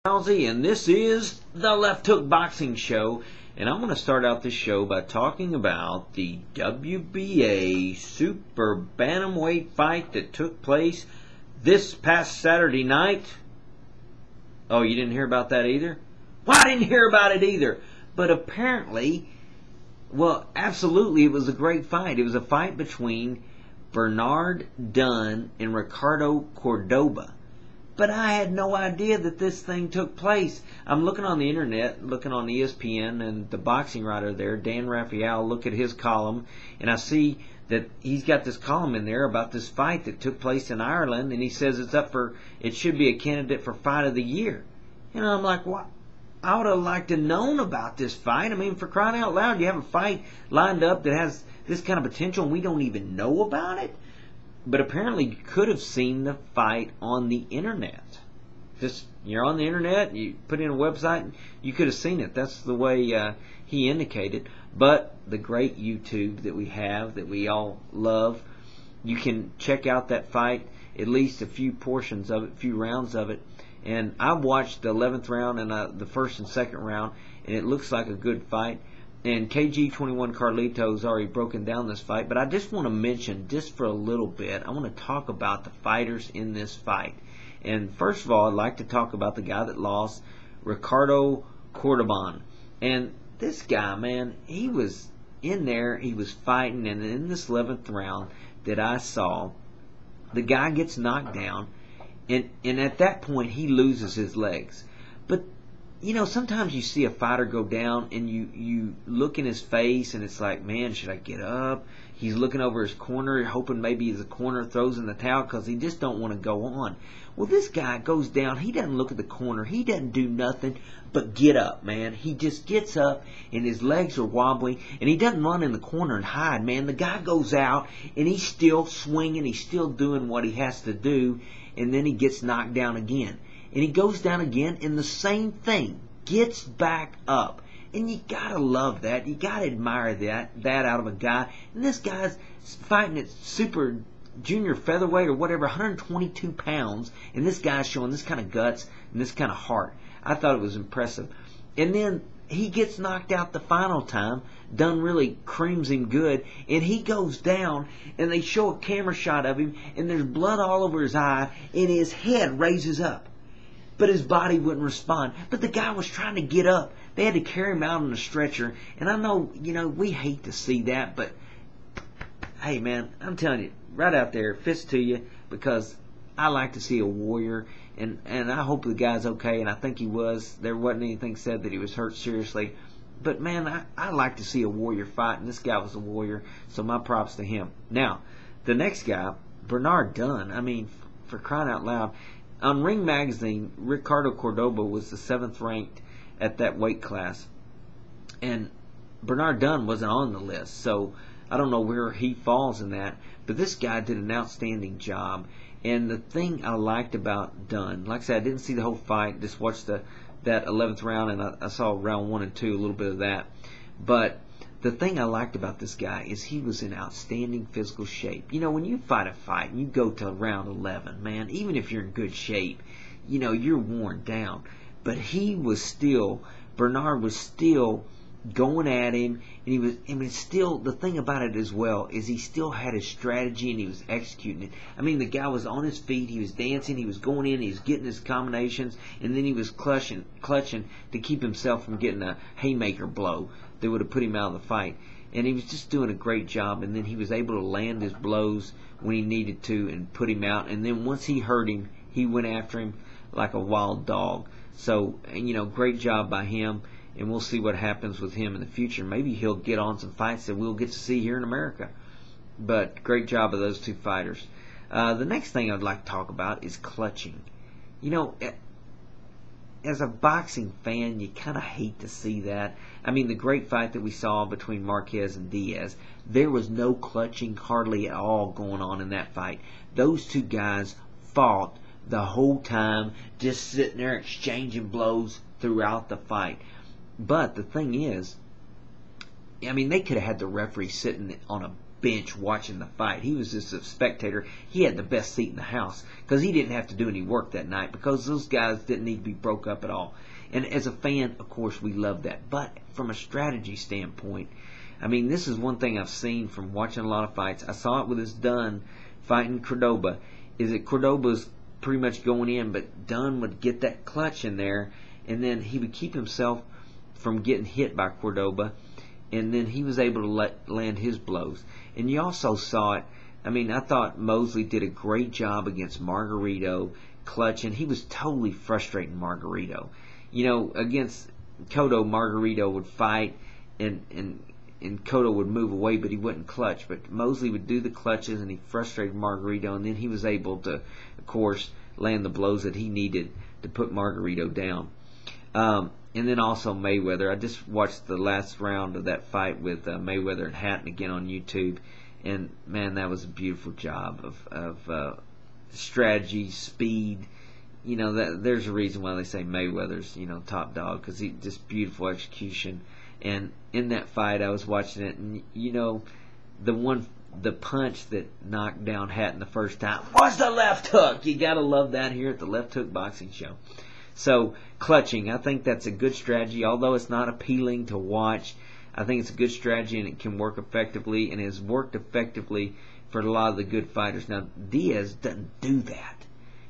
And this is the Left Hook Boxing Show, and I'm going to start out this show by talking about the WBA Super Bantamweight fight that took place this past Saturday night. Oh, you didn't hear about that either? Well, I didn't hear about it either, but apparently, well, absolutely, it was a great fight. It was a fight between Bernard Dunne and Ricardo Cordoba. But I had no idea that this thing took place. I'm looking on the internet, looking on ESPN, and the boxing writer there, Dan Raphael, look at his column, and I see that he's got this column in there about this fight that took place in Ireland, and he says it should be a candidate for Fight of the Year. And I'm like, what? I would have liked to known about this fight. I mean, for crying out loud, you have a fight lined up that has this kind of potential, and we don't even know about it? But apparently you could have seen the fight on the internet. Just, you're on the internet, you put in a website, you could have seen it. That's the way he indicated. But the great YouTube that we have, that we all love, you can check out that fight, at least a few portions of it, a few rounds of it. And I watched the 11th round and the first and second round, and it looks like a good fight. And KG21 Carlito's already broken down this fight, but I just want to mention, just for a little bit, I want to talk about the fighters in this fight. And first of all, I'd like to talk about the guy that lost, Ricardo Cordoba. And this guy, man, he was in there, he was fighting, and in this 11th round that I saw, the guy gets knocked down, and at that point, he loses his legs. But you know, sometimes you see a fighter go down and you look in his face and it's like, man, should I get up? He's looking over his corner, hoping maybe the corner throws in the towel because he just don't want to go on. Well, this guy goes down. He doesn't look at the corner. He doesn't do nothing but get up, man. He just gets up and his legs are wobbling and he doesn't run in the corner and hide, man. The guy goes out and he's still swinging. He's still doing what he has to do, and then he gets knocked down again. And he goes down again, and the same thing, gets back up. And you gotta love that. You gotta admire that out of a guy. And this guy's fighting at super junior featherweight or whatever, 122 pounds, and this guy's showing this kind of guts and this kind of heart. I thought it was impressive. And then he gets knocked out the final time. Dunne really creams him good, and he goes down, and they show a camera shot of him, and there's blood all over his eye, and his head raises up. But his body wouldn't respond. But the guy was trying to get up. They had to carry him out on a stretcher. And I know, you know, we hate to see that, but hey, man, I'm telling you, right out there, fist to you, because I like to see a warrior, and I hope the guy's okay, and I think he was. There wasn't anything said that he was hurt seriously. But, man, I like to see a warrior fight, and this guy was a warrior, so my props to him. Now, the next guy, Bernard Dunne, I mean, for crying out loud, on Ring Magazine, Ricardo Cordoba was the 7th ranked at that weight class. And Bernard Dunne wasn't on the list, so I don't know where he falls in that. But this guy did an outstanding job. And the thing I liked about Dunne, like I said, I didn't see the whole fight, just watched that 11th round, and I saw round 1 and 2, a little bit of that. But the thing I liked about this guy is he was in outstanding physical shape. You know, when you fight a fight and you go to round 11, man, even if you're in good shape, you know, you're worn down. But Bernard was still going at him, and he was, I mean, still, the thing about it as well is he still had his strategy and he was executing it. I mean, the guy was on his feet, he was dancing, he was going in, he was getting his combinations, and then he was clutching to keep himself from getting a haymaker blow that would have put him out of the fight. And he was just doing a great job, and then he was able to land his blows when he needed to and put him out. And then once he hurt him, he went after him like a wild dog. So, you know, great job by him, and we'll see what happens with him in the future. Maybe he'll get on some fights that we'll get to see here in America. But great job of those two fighters. The next thing I'd like to talk about is clutching. You know, as a boxing fan, you kind of hate to see that. I mean, the great fight that we saw between Marquez and Diaz, there was no clutching hardly at all going on in that fight. Those two guys fought the whole time, just sitting there exchanging blows throughout the fight. But the thing is, I mean, they could have had the referee sitting on a bench watching the fight. He was just a spectator. He had the best seat in the house because he didn't have to do any work that night because those guys didn't need to be broke up at all. And as a fan, of course, we love that. But from a strategy standpoint, I mean, this is one thing I've seen from watching a lot of fights. I saw it with this Dunne fighting Cordoba, is that Cordoba's pretty much going in, but Dunne would get that clutch in there, and then he would keep himself from getting hit by Cordoba, and then he was able to land his blows. And you also saw it, I mean, I thought Mosley did a great job against Margarito, clutching. He was totally frustrating Margarito. You know, against Cotto, Margarito would fight, and Cotto would move away, but he wouldn't clutch. But Mosley would do the clutches, and he frustrated Margarito, and then he was able to, of course, land the blows that he needed to put Margarito down. And then also Mayweather. I just watched the last round of that fight with Mayweather and Hatton again on YouTube, and man, that was a beautiful job of strategy, speed. You know, there's a reason why they say Mayweather's, you know, top dog, because he just beautiful execution. And in that fight, I was watching it, and you know, the punch that knocked down Hatton the first time was the left hook. You gotta love that here at the Left Hook Boxing Show. So clutching, I think that's a good strategy. Although it's not appealing to watch, I think it's a good strategy, and it can work effectively, and it has worked effectively for a lot of the good fighters. Now Diaz doesn't do that,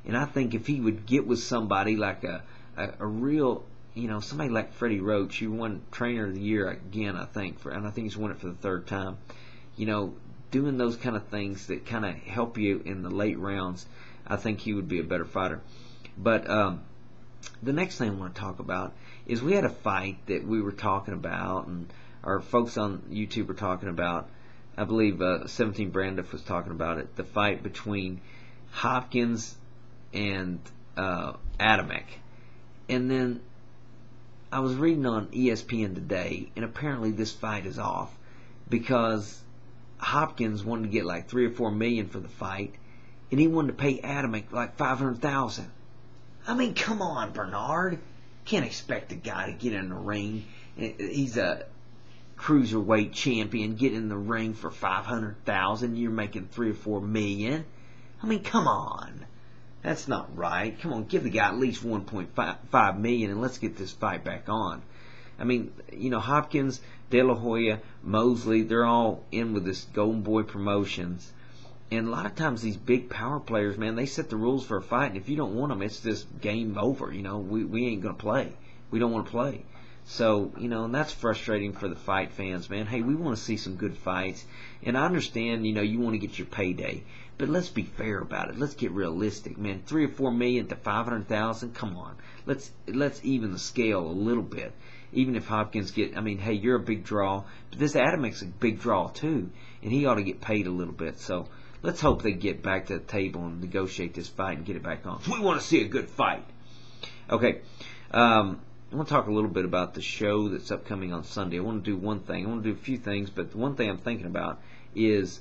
and I think if he would get with somebody like a real, you know, somebody like Freddie Roach, who won Trainer of the Year again, I think, and I think he's won it for the third time. You know, doing those kind of things that kind of help you in the late rounds, I think he would be a better fighter. But the next thing I want to talk about is we had a fight that we were talking about, and our folks on YouTube were talking about. I believe 17 Brandiff was talking about it. The fight between Hopkins and Adamek. And then I was reading on ESPN today, and apparently this fight is off because Hopkins wanted to get like $3 or $4 million for the fight, and he wanted to pay Adamek like $500,000. I mean, come on, Bernard. Can't expect a guy to get in the ring. He's a cruiserweight champion. Get in the ring for $500,000. You're making $3 or $4 million. I mean, come on. That's not right. Come on, give the guy at least $1.5 million, and let's get this fight back on. I mean, you know, Hopkins, De La Hoya, Mosley, they're all in with this Golden Boy Promotions. And a lot of times these big power players, man, they set the rules for a fight, and if you don't want them, it's just game over. You know, we ain't going to play. We don't want to play. So, you know, and that's frustrating for the fight fans, man. Hey, we want to see some good fights. And I understand, you know, you want to get your payday. But let's be fair about it. Let's get realistic, man. $3 or $4 million to $500,000. Come on, let's even the scale a little bit. Even if Hopkins I mean, hey, you're a big draw, but this Adamek's a big draw too, and he ought to get paid a little bit. So let's hope they get back to the table and negotiate this fight and get it back on. We want to see a good fight. Okay, I want to talk a little bit about the show that's upcoming on Sunday. I want to do one thing. I want to do a few things, but the one thing I'm thinking about is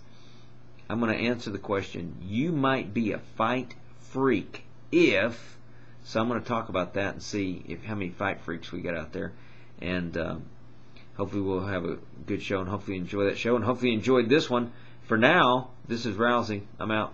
I'm going to answer the question, you might be a fight freak if, so I'm going to talk about that and see how many fight freaks we got out there. And hopefully we'll have a good show, and hopefully you enjoy that show, and hopefully you enjoyed this one. For now, this is Rousey. I'm out.